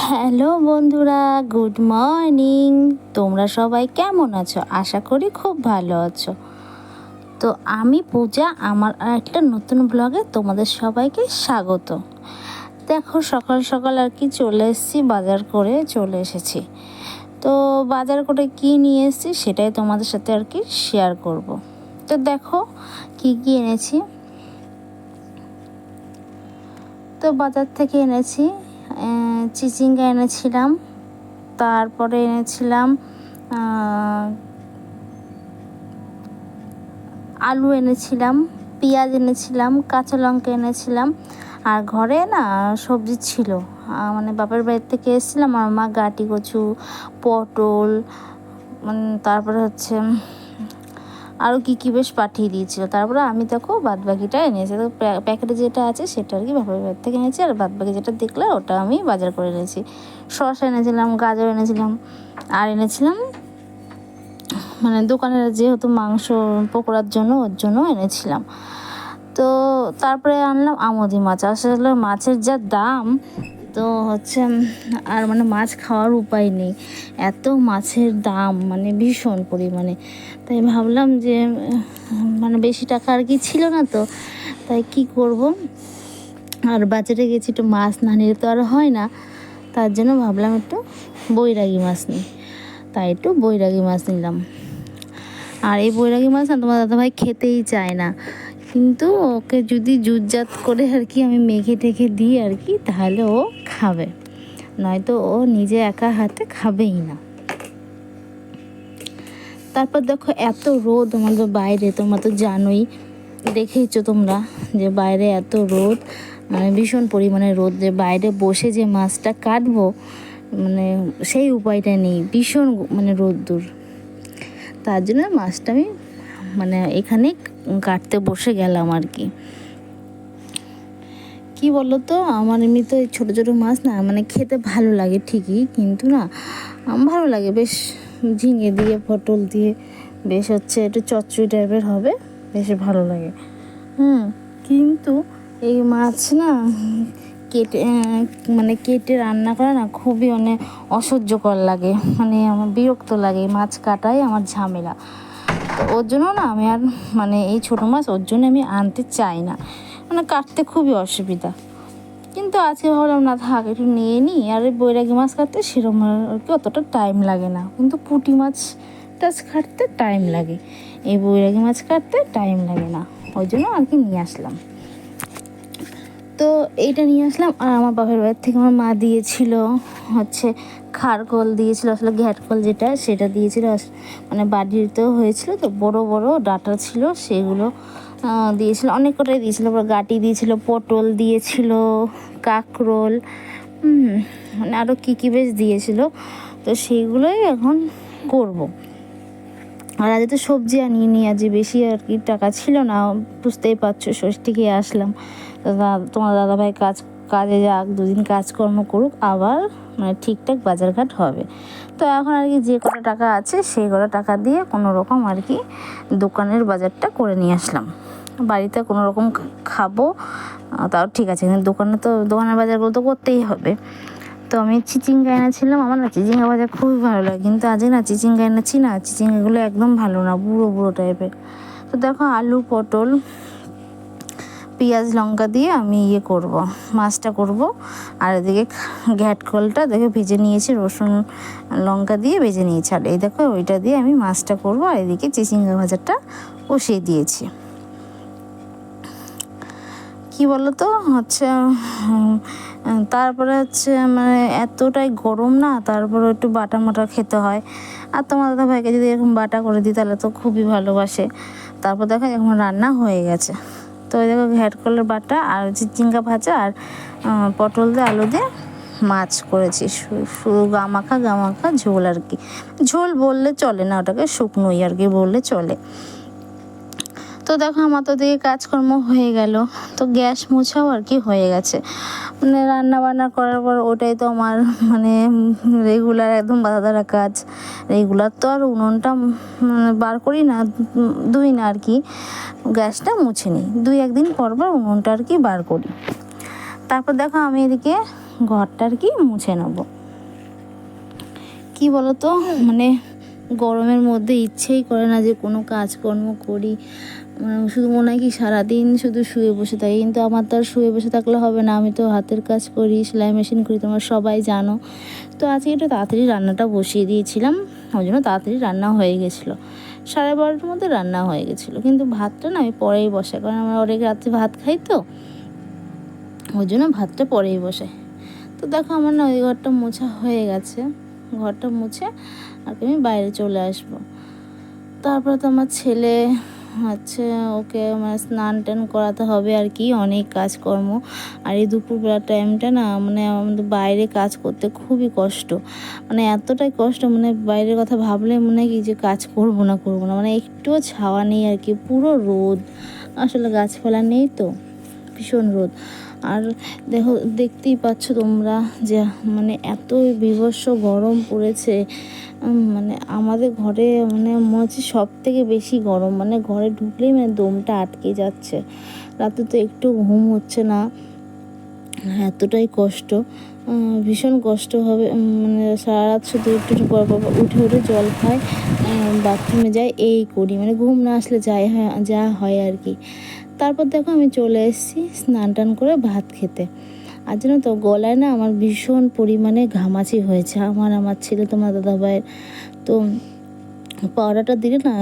Hello বন্ধুরা, good morning. তোমরা সবাই কেমন আছো? আশা করি খুব ভালো আছো। তো আমি পূজা, আমার একটা নতুন ব্লগে তোমাদের সবাইকে স্বাগত। দেখো, সকাল সকাল আর কি চলে এসেছি, বাজার করে চলে এসেছি। তো বাজার করে কি নিয়ে এসেছি সেটাই তোমাদের সাথে আর কি শেয়ার করব। তো দেখো কি কি এনেছি। তো বাজার থেকে এনেছি চিচিঙ্গা এনেছিলাম, তারপরে এনেছিলাম আলু এনেছিলাম, পেঁয়াজ এনেছিলাম, কাঁচা লঙ্কা এনেছিলাম। আর ঘরে না সবজি ছিল, মানে বাপের বাড়ি থেকে এসেছিলাম। আমার মা গাটি কচু, পটল, তারপরে হচ্ছে আরও কী কী বেশ পাঠিয়ে দিয়েছিল। তারপরে আমি দেখো বাদবাকিটা এনেছি। তো প্যাকেটে যেটা আছে সেটা আর কি বাপের বাড়ি থেকে এনেছি, আর বাদবাকি যেটা দেখলে ওটা আমি বাজার করে এনেছি। শসা এনেছিলাম, গাজর এনেছিলাম, আর এনেছিলাম মানে দোকানের যেহেতু মাংস পকোড়ার জন্য, ওর জন্য এনেছিলাম। তো তারপরে আনলাম আমুদি মাছ। আসলে মাছের যা দাম, তো হচ্ছে আর মানে মাছ খাওয়ার উপায় নেই, এত মাছের দাম মানে ভীষণ পরিমাণে। তাই ভাবলাম যে মানে বেশি টাকা আর কি ছিল না, তো তাই কি করব, আর বাজারে গেছি, একটু মাছ না নিলে তো আর হয় না। তার জন্য ভাবলাম একটু বৈরাগী মাছ নিই, তাই একটু বৈরাগী মাছ নিলাম। আর এই বৈরাগী মাছ না তোমার দাদাভাই খেতেই চায় না, কিন্তু ওকে যদি জুতজাত করে আর কি আমি মেখে টেখে দিই আর কি, তাহলে ও খাবে, নয়তো ও নিজে একা হাতে খাবেই না। তারপর দেখো এত রোদ আমাদের বাইরে, তোমরা তো জানোই, দেখেইছো তোমরা যে বাইরে এত রোদ, মানে ভীষণ পরিমাণে রোদ, যে বাইরে বসে যে মাছটা কাটবো মানে সেই উপায়টা নেই, ভীষণ মানে রোদ্দুর। তার জন্য মাছটা আমি মানে এখানে কাটতে বসে গেলাম আর কি। কি বলো তো, আমার এমনি তো এই ছোটো ছোটো মাছ না মানে খেতে ভালো লাগে ঠিকই, কিন্তু না ভালো লাগে বেশ, ঝিঙে দিয়ে পটল দিয়ে বেশ হচ্ছে একটু চচ্চড়ি টাইপের হবে, বেশ ভালো লাগে। কিন্তু এই মাছ না কেটে মানে কেটে রান্না করা না খুবই মানে অসহ্যকর লাগে, মানে আমার বিরক্ত লাগে। মাছ কাটাই আমার ঝামেলা, তো ওর জন্য না আমি আর মানে এই ছোটো মাছ ওর জন্য আমি আনতে চাই না, মানে কাটতে খুবই অসুবিধা। কিন্তু আজকে ভাবলাম না থাক, একটু নিয়ে নিই। আর এই বৈরাগী মাছ কাটতে সেরকম আর কি অতটা টাইম লাগে না, কিন্তু পুঁটি মাছ টাছ কাটতে টাইম লাগে, এই বৈরাগী মাছ কাটতে টাইম লাগে না, ওই জন্য আর কি নিয়ে আসলাম। তো এইটা নিয়ে আসলাম। আর আমার বাপের বাড়ির থেকে আমার মা দিয়েছিল হচ্ছে খারকোল দিয়েছিল, আসলে ঘ্যাটকল যেটা সেটা দিয়েছিল, মানে বাড়িতেও হয়েছিল, তো বড় বড় ডাঁটা ছিল সেগুলো দিয়েছিল, অনেক কটাই দিয়েছিল। গাঁটি দিয়েছিল, পটল দিয়েছিল, কাঁকরোল, মানে আরও কী কী বেশ দিয়েছিল। তো সেইগুলোই এখন করব। আর আজ তো সবজি আনিয়ে নিয়ে আজ বেশি আর কি টাকা ছিল না, বুঝতেই পারছো, ষষ্ঠী খেয়ে আসলাম। তোমার দাদাভাই কাজে যাক, দুদিন কাজকর্ম করুক, আবার মানে ঠিকঠাক বাজারঘাট হবে। তো এখন আর কি যে কটা টাকা আছে সেই কটা টাকা দিয়ে কোনো রকম আর কি দোকানের বাজারটা করে নিয়ে আসলাম। বাড়িতে কোনো রকম খাবো তাও ঠিক আছে, কিন্তু দোকানের বাজারগুলো তো করতেই হবে। তো আমি চিচিঙ্গা এনেছিলাম, আমার না চিচিঙ্গা ভাজা খুবই ভালো লাগে, কিন্তু আজকে না চিচিঙ্গা এনেছি না, চিচিঙ্গাগুলো একদম ভালো না, বুড়ো বুড়ো টাইপের। তো দেখো আলু, পটল, পেঁয়াজ, লঙ্কা দিয়ে আমি করব, মাছটা করব। আর এদিকে ঘ্যাটকলটা দেখো ভেজে নিয়েছি, রসুন লঙ্কা দিয়ে ভেজে নিয়েছি, আর এই দেখো ওইটা দিয়ে আমি মাছটা করব। আর এদিকে চিচিঙ্গা ভাজাটা বসিয়ে দিয়েছি। কি বলো তো হচ্ছে তারপরে হচ্ছে মানে এতটাই গরম না, তারপরে একটু বাটা মাটা খেতে হয়। আর তোমার দাদা ভাইকে যদি এরকম বাটা করে দিই তাহলে তো খুবই ভালোবাসে। তারপর দেখো এখন রান্না হয়ে গেছে। তো ওই দেখো ঘ্যাটকলের বাটা আর চিচিঙ্গা ভাজা আর পটল দিয়ে আলু দিয়ে মাছ করেছি, শুধু গামাখা ঝোল আর কি। ঝোল বললে চলে না, ওটাকে শুকনোই আর কি বললে চলে। তো দেখো আমার তো দিকে কাজকর্ম হয়ে গেল, তো গ্যাস মোছাও আর কি হয়ে গেছে। মানে রান্না বান্না করার পর ওটাই তো আমার মানে রেগুলার একদম বাধা ধরা কাজ। রেগুলার তো আর উনুনটা বার করি না, ধুই না আর কি, গ্যাসটা মুছে নিই, একদিন পর উনুনটা আর কি বার করি। তারপর দেখো আমি এদিকে ঘরটা আর কি মুছে নেবো। কি বলতো, মানে গরমের মধ্যে ইচ্ছেই করে না যে কোনো কাজকর্ম করি। শুধু মনে হয় কি সারাদিন শুধু শুয়ে বসে থাকি, কিন্তু আমার তো আর শুয়ে বসে থাকলে হবে না। আমি তো হাতের কাজ করি, সেলাই মেশিন করি, তোমরা সবাই জানো। তো আজকে একটু তাড়াতাড়ি রান্নাটা বসিয়ে দিয়েছিলাম, ওই জন্য তাড়াতাড়ি রান্না হয়ে গেছিলো। 12:30টার মধ্যে রান্না হয়ে গেছিলো, কিন্তু ভাতটা না আমি পরেই বসাই, কারণ আমরা অনেক রাত্রে ভাত খাই, তো ওই জন্য ভাতটা পরেই বসাই। তো দেখো আমার না ওই ঘরটা মোছা হয়ে গেছে, ঘরটা মুছে আর আমি বাইরে চলে আসবো। তারপরে তো আমার ছেলে হচ্ছে, ওকে মানে স্নান টান করাতে হবে আর কি, অনেক কাজকর্ম। আর এই দুপুরবেলার টাইমটা না মানে আমাদের বাইরে কাজ করতে খুবই কষ্ট, মানে এতটাই কষ্ট, মানে বাইরের কথা ভাবলে মনে হয় কি যে কাজ করবো না মানে একটুও ছাওয়া নেই আর কি, পুরো রোদ। আসলে গাছপালা নেই তো, ভীষণ রোদ। আর দেখো, দেখতেই পাচ্ছ তোমরা যে মানে এত বীভৎস গরম পড়েছে। মানে আমাদের ঘরে মানে মনে হচ্ছে সব থেকে বেশি গরম, মানে ঘরে ঢুকলেই মানে দমটা আটকে যাচ্ছে। রাতে তো একটু ঘুম হচ্ছে না, এতটাই কষ্ট, ভীষণ কষ্ট হবে। মানে সারা রাত শুধু একটু একটু পর পর উঠে উঠে জল খায়, বাথরুমে যাই, এই করি, মানে ঘুম না আসলে যা হয় আর কি। তারপর দেখো আমি চলে এসেছি স্নান টান করে ভাত খেতে। আর জানো তো গলায় না আমার ভীষণ পরিমাণে ঘামাচি হয়েছে, আমার ছেলে তোমার দাদাভাইয়ের। তো পাউডারটা দিলে না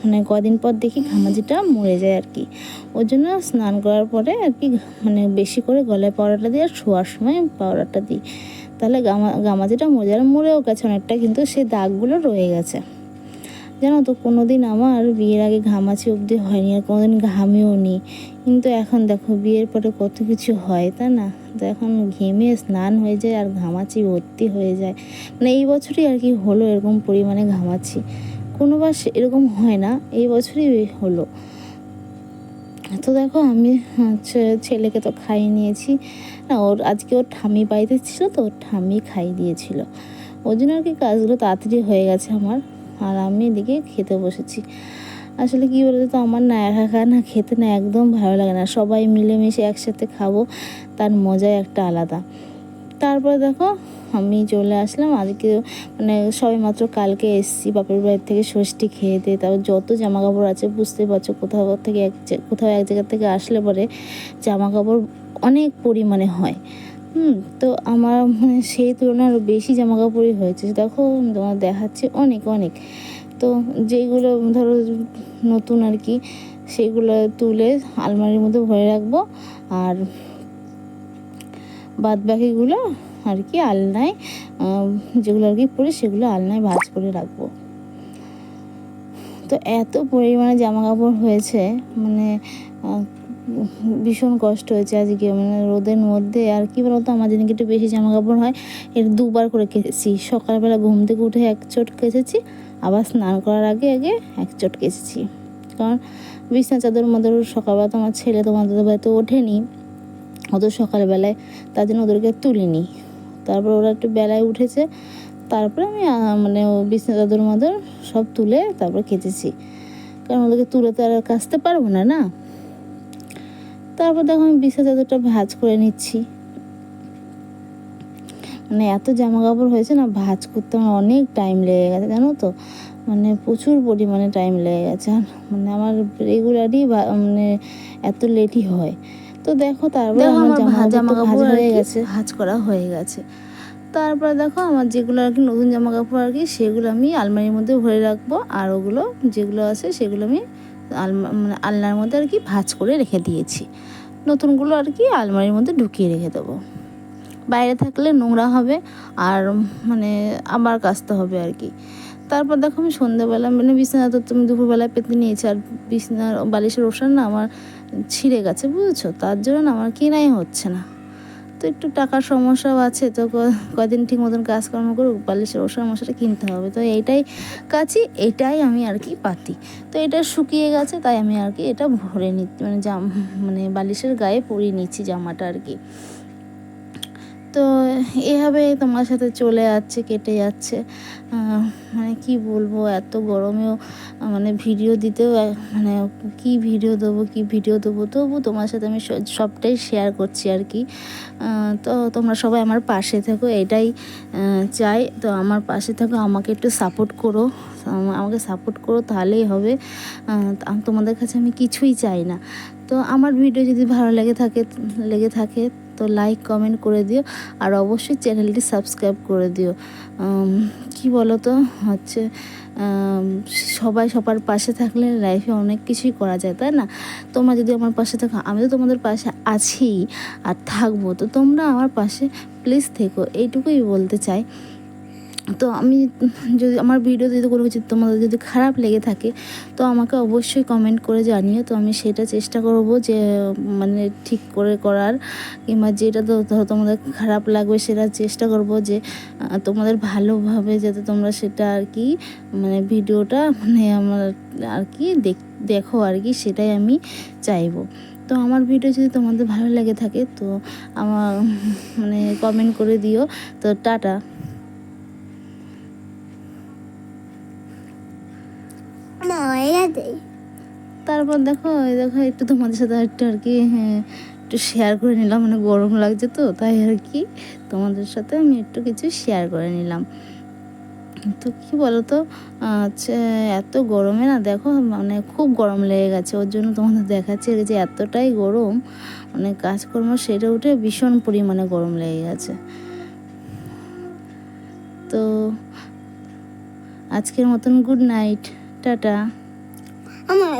মানে কদিন পর দেখি ঘামাচিটা মরে যায় আর কি। ওই জন্য স্নান করার পরে আর কি মানে বেশি করে গলায় পাউডারটা দিই, আর শোয়ার সময় পাউডারটা দিই, তাহলে ঘামাচিটা মরে যায়। মরেও গেছে অনেকটা, কিন্তু সেই দাগগুলো রয়ে গেছে। জানো তো কোনো দিন আমার বিয়ের আগে ঘামাচি অবধি হয়নি, আর কোনো দিন ঘামিও নি, কিন্তু এখন দেখো বিয়ের পরে কত কিছু হয়, তাই না? তো এখন ঘেমে স্নান হয়ে যায় আর ঘামাচি ভর্তি হয়ে যায়। মানে এই বছরই আর কি হলো এরকম পরিমাণে ঘামাচি, কোনোবার এরকম হয় না, এই বছরই হলো। তো দেখো আমি হচ্ছে ছেলেকে তো খাইয়ে নিয়েছি না, আজকে ওর ঠাম্মি বাড়িতে ছিল, তো ওর ঠাম্মি খাইয়ে দিয়েছিল, ওই জন্য আর কি কাজগুলো তাড়াতাড়ি হয়ে গেছে আমার। আর আমি এদিকে খেতে বসেছি। আসলে কী বলতো, তো আমার না একা না খেতে না একদম ভালো লাগে না, সবাই মিলেমিশে একসাথে খাবো, তার মজাই একটা আলাদা। তারপরে দেখো আমি চলে আসলাম আজকে, মানে সবে মাত্র কালকে এসেছি বাপের বাড়ির থেকে ষষ্ঠী খেয়েতে। তারপর যত জামা কাপড় আছে বুঝতেই পারছো, কোথাও এক জায়গা থেকে আসলে পরে জামা কাপড় অনেক পরিমাণে হয়। তো আমার মানে সেই তুলনায় আরও বেশি জামা কাপড়ই হয়েছে। দেখো তোমার দেখাচ্ছে অনেক অনেক। তো যেইগুলো ধরো নতুন আর কি, সেগুলো তুলে আলমারির মধ্যে ভরে রাখবো, আর বাদ বাকিগুলো আর কি আলনায়, যেগুলো আর কি পরে সেগুলো আলনায় ভাঁজ করে রাখবো। তো এত পরিমাণে জামা কাপড় হয়েছে, মানে ভীষণ কষ্ট হয়েছে আজকে, মানে রোদের মধ্যে। আর কি বলতো, আমার যেদিনকে একটু বেশি জামা কাপড় হয় এর দুবার করে কেচেছি। সকালবেলা ঘুম থেকে উঠে এক চোট কেচেছি, আবার স্নান করার আগে আগে এক চোট কেচেছি। কারণ বিছনা চাদর মধ্যে সকালবেলা তো আমার ছেলে তোমার দাদাভাই তো ওঠেনি অত সকালবেলায়, তার জন্য ওদেরকে তুলিনি। তারপর ওরা একটু বেলায় উঠেছে, তারপরে আমি মানে বিছনা চাদর মাদর সব তুলে তারপর কেচেছি, কারণ ওদেরকে তুলে তো আর কাচতে পারবো না না। তারপর দেখো আমি বিছনা চাদরটা ভাঁজ করে নিচ্ছি। মানে এত জামা কাপড় হয়েছে না, ভাঁজ করতে আমার অনেক টাইম লেগে গেছে, জানো তো, মানে প্রচুর পরিমাণে টাইম লেগে গেছে। আর মানে আমার রেগুলারই মানে এত লেটই হয়। তো দেখো তারপরে আমার জামা কাপড় হয়ে গেছে, ভাঁজ করা হয়ে গেছে। তারপরে দেখো আমার যেগুলো আর কি নতুন জামা কাপড় আর কি, সেগুলো আমি আলমারির মধ্যে ভরে রাখবো, আর ওগুলো যেগুলো আছে সেগুলো আমি মানে আলনার মধ্যে আর কি ভাঁজ করে রেখে দিয়েছি। নতুনগুলো আর কি আলমারির মধ্যে ঢুকিয়ে রেখে দেবো, বাইরে থাকলে নোংরা হবে আর মানে আবার কাচতে হবে আর কি। তারপর দেখো আমি সন্ধ্যাবেলা মানে বিছানা তো তুমি দুপুরবেলায় পেতে নিয়েছি, আর বিছানার বালিশের ওষার না আমার ছিঁড়ে গেছে, বুঝেছো, তার জন্য না আমার কেনাই হচ্ছে না। তো একটু টাকার সমস্যাও আছে, তো কদিন ঠিক মতন কাজকর্ম করুক, বালিশের ওষার মশাটা কিনতে হবে। তো এইটাই কাচি, এটাই আমি আর কি পাতি। তো এটা শুকিয়ে গেছে, তাই আমি আর কি এটা ভরে নিচ্ছি, মানে মানে বালিশের গায়ে পরিয়ে নিচ্ছি জামাটা আর কি। তো এভাবে তোমার সাথে চলে যাচ্ছে, কেটে যাচ্ছে। মানে কি বলবো, এত গরমেও মানে ভিডিও দিতেও মানে কি ভিডিও দেবো, তবু তোমার সাথে আমি সবটাই শেয়ার করছি আর কি। তো তোমরা সবাই আমার পাশে থেকো, এটাই চাই। তো আমার পাশে থাকো, আমাকে একটু সাপোর্ট করো, আমাকে সাপোর্ট করো, তাহলেই হবে। তোমাদের কাছে আমি কিছুই চাই না। তো আমার ভিডিও যদি ভালো লেগে থাকে তো লাইক কমেন্ট করে দিও, আর অবশ্যই চ্যানেলটি সাবস্ক্রাইব করে দিও। কি বলো তো হচ্ছে, সবাই সবার পাশে থাকলে লাইফে অনেক কিছুই করা যায়, তাই না? তোমরা যদি আমার পাশে থাকো, আমি তো তোমাদের পাশে আছি আর থাকবো, তো তোমরা আমার পাশে প্লিজ থেকো, এইটুকুই বলতে চাই। তো আমি যদি আমার ভিডিও যদি কোনো কিছু তোমাদের যদি খারাপ লেগে থাকে তো আমাকে অবশ্যই কমেন্ট করে জানিও, তো আমি সেটা চেষ্টা করব যে মানে ঠিক করে করার, কিংবা যেটা তো ধরো তোমাদের খারাপ লাগবে সেটা চেষ্টা করব যে তোমাদের ভালোভাবে যাতে তোমরা সেটা আর কি মানে ভিডিওটা মানে আমার আর কি দেখো আর কি, সেটাই আমি চাইবো। তো আমার ভিডিও যদি তোমাদের ভালো লেগে থাকে তো আমার মানে কমেন্ট করে দিও। তো টাটা। তারপর দেখো একটু তোমাদের সাথে একটু আর কি একটু শেয়ার করে নিলাম, মানে গরম লাগছে তো তাই আর কি তোমাদের সাথে আমি একটু কিছু শেয়ার করে নিলাম। তো কী বলো তো হচ্ছে এত গরমে না দেখো মানে খুব গরম লেগে গেছে, ওর জন্য তোমাদের দেখাচ্ছে যে এতটাই গরম, মানে কাজকর্ম সেরে উঠে ভীষণ পরিমাণে গরম লেগে গেছে। তো আজকের মতন গুড নাইট, টাটা। আমার